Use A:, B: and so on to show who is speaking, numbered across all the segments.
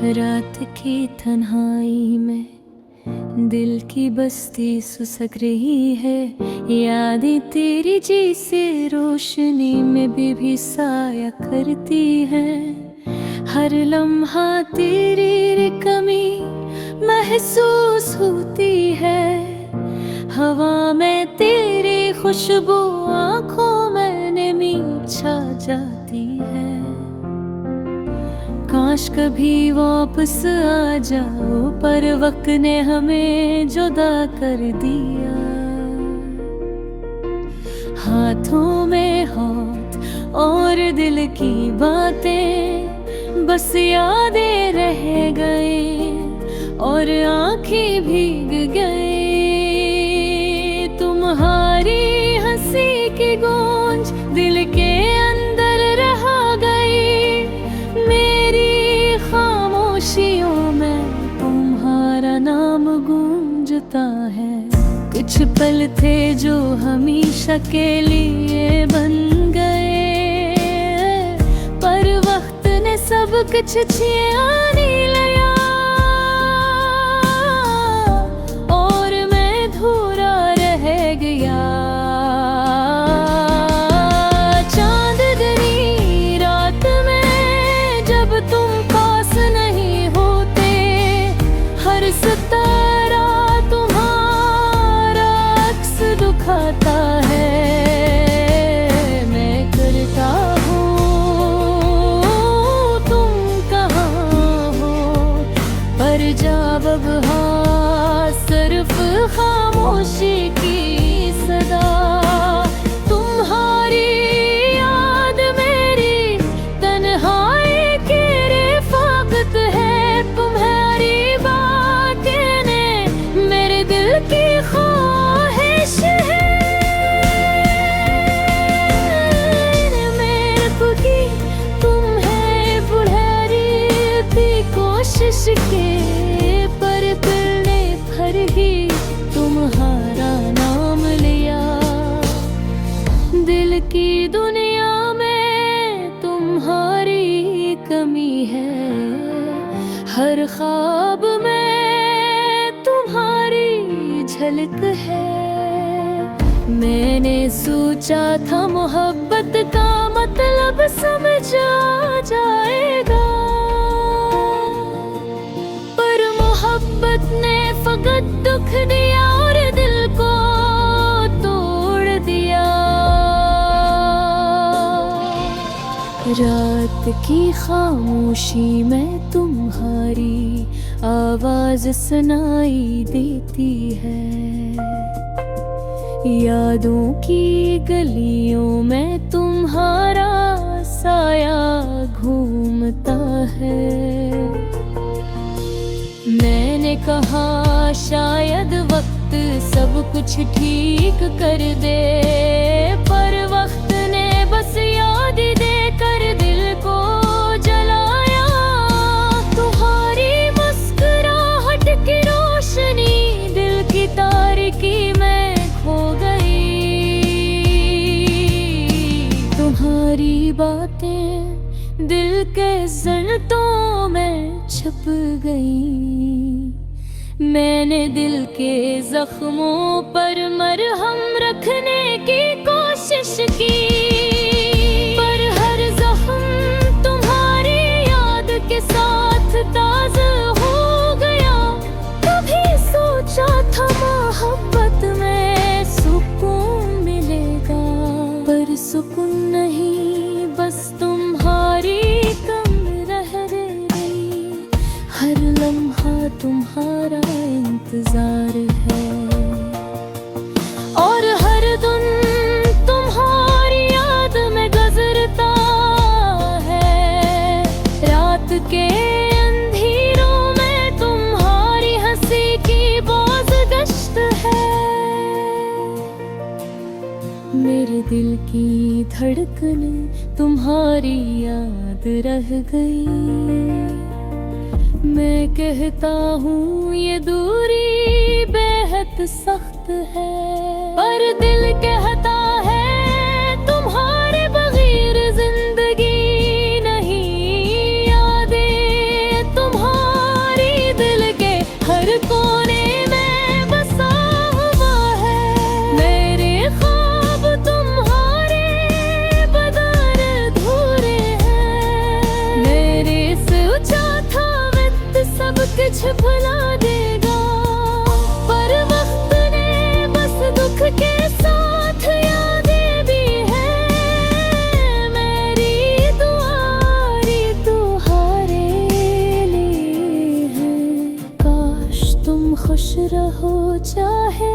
A: रात की तन्हाई में दिल की बस्ती सुसक रही है। यादें तेरी जैसे रोशनी में भी साया करती है। हर लम्हा तेरी कमी महसूस होती है। हवा में तेरी खुशबू, आँखों में नमी छा जाती है। काश कभी वापस आ जाओ, पर वक्त ने हमें जुदा कर दिया। हाथों में हाथ और दिल की बातें बस यादें रह गए और आंखें भीग गए। तुम्हारी हंसी की गूंज दिल के अंदर रह गई। मेरी खामोशियों में तुम्हारा नाम गूंजता है। कुछ पल थे जो हमेशा के लिए बन गए, पर वक्त ने सब कुछ छिना लिया और मैं अधूरा रह गया। चांदनी रात में जब तुम पास नहीं होते, हर सितारा तुम्हारा अक्स दिखाता है। मैं करता हूँ तुम कहाँ हो, पर जब हाँ सिर्फ खामोशी की सदा। तुम्हारी याद मेरी तन्हाई की रिफ़ाक़त है। तुम्हारी बातें ने मेरे दिल की ख्वाहिश है। मेरे को की तुम है बुढ़ारी थी कोशिश के, पर दिल ने भर ही तुम्हारा नाम लिया। दिल की दुनिया में तुम्हारी कमी है। हर ख्वाब में तुम्हारी झलक है। मैंने सोचा था मोहब्बत का मतलब समझ आ जाएगा, पर मोहब्बत ने फकत दुख दिया और दिल को तोड़ दिया। रात की खामोशी में तुम्हारी आवाज सुनाई देती है। यादों की गलियों में तुम्हारा साया घूमता है। मैंने कहा शायद वक्त सब कुछ ठीक कर दे, पर वक्त ने बस याद दे कर दिल को जलाया। तुम्हारी मुस्कुराहट की रोशनी दिल की तारीकी में खो गई। तुम्हारी बातें दिल के ज़रतों में छुप गई। मैंने दिल के जख्मों पर मरहम रखने की कोशिश की, पर हर जख्म तुम्हारी याद के साथ ताज़ा हो गया। कभी सोचा था मोहब्बत में सुकून मिलेगा, पर सुकून नहीं बस तुम्हारी कम रह गई। हर लम्हा तुम्हारा इंतजार है और हर दिन तुम्हारी याद में गुजरता है। रात के अंधेरों में तुम्हारी हंसी की बाज़गश्त है। मेरे दिल की धड़कन तुम्हारी याद रह गई। मैं कहता हूँ ये दूरी बेहद सख्त है, पर दिल कहता है तुम्हारे बगैर जिंदगी नहीं। यादें तुम्हारी कुछ भुला देगा, पर वक्त ने बस दुख के साथ यादें भी है। मेरी दुआरी तुम्हारे लिए है, काश तुम खुश रहो चाहे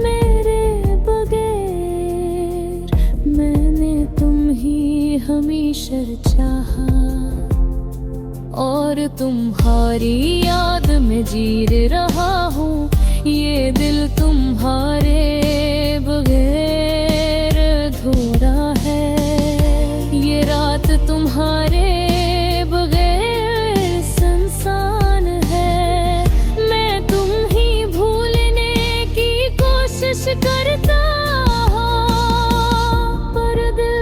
A: मेरे बगैर। मैंने तुम ही हमेशा चाहा, और तुम्हारी याद में जी रहा हूँ। ये दिल तुम्हारे बगैर अधूरा है, ये रात तुम्हारे बगैर सुनसान है। मैं तुम ही भूलने की कोशिश करता हूँ, पर दिल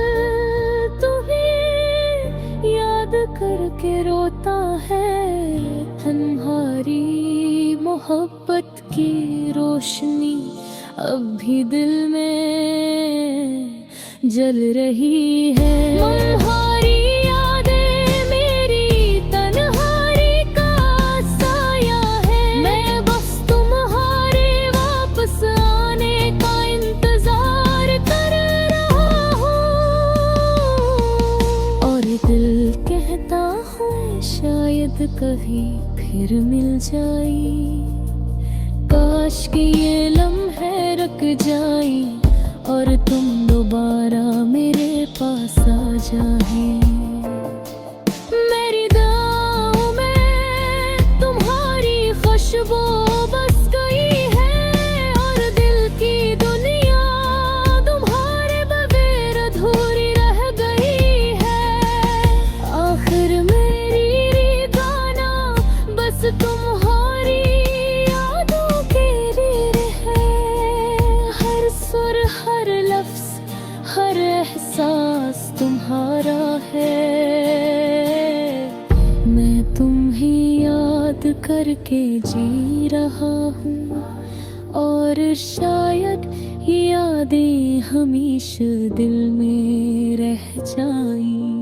A: तुम्हें याद करके रोता है। तुम्हारी मोहब्बत की रोशनी अब भी दिल में जल रही है। तुम्हारी यादें मेरी तन्हाई का साया है, मैं बस तुम्हारे वापस आने का इंतजार कर रहा हूँ। और दिल कहता हूँ शायद कभी फिर मिल जाए, काश कि ये लम्हे रुक जाए और तुम दोबारा मेरे पास आ जाए। मेरी दुआओं में तुम्हारी खुशबू बस गई है, और दिल की दुनिया तुम्हारे बगैर अधूरी रह गई है। आखिर मेरी गाना बस तुम्हारी यादों के लिए है। हर सुर हर लफ्ज हर एहसास तुम्हारा है। मैं तुम्हें याद करके जी रहा हूँ, और शायद यादें हमेशा दिल में रह जाएं।